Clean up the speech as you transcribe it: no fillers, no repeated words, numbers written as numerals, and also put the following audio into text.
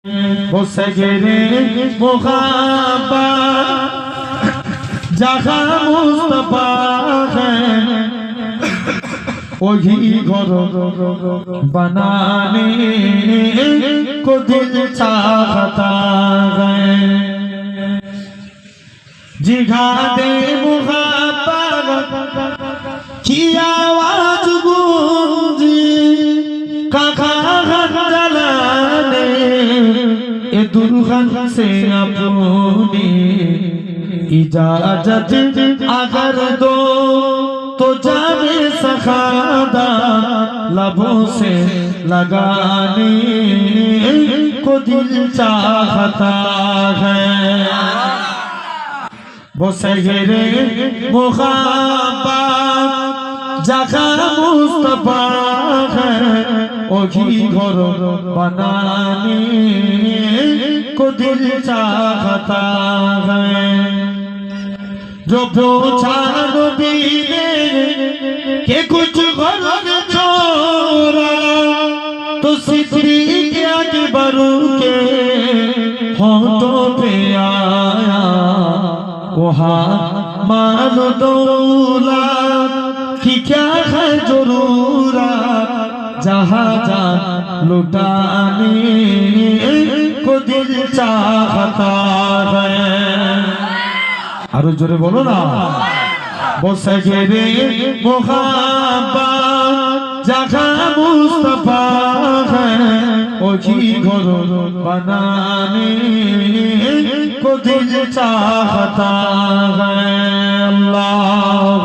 वो सगरे मुहब्बत जहाँ मुस्तफा है वही घर बनाने को दिल चाहता है। जिहादे मुहब्बत की आवाज गूंजी जलाने ए दुल्हन से अपनी इजाजत अगर दो तो जाने सखादा लबों से लगाने को दिल चाहता है। वो सगरे मुहब्बत जहाँ मुस्तफा है वही घर बनाने को दिल चाहता है। जो पूछा नबी ने कि कुछ गलत छोड़ा तो सिद्दीक़ अकबर के होठों पे आया वहाँ माल दौलत की क्या है जरूरत जहाँ जा लुटाने को दिल चाहता है। आरो जोरे बोलो ना। वो सगरे मुहब्बत जहाँ मुस्तफा है वही घर बनाने को दिल चाहता है। अल्लाह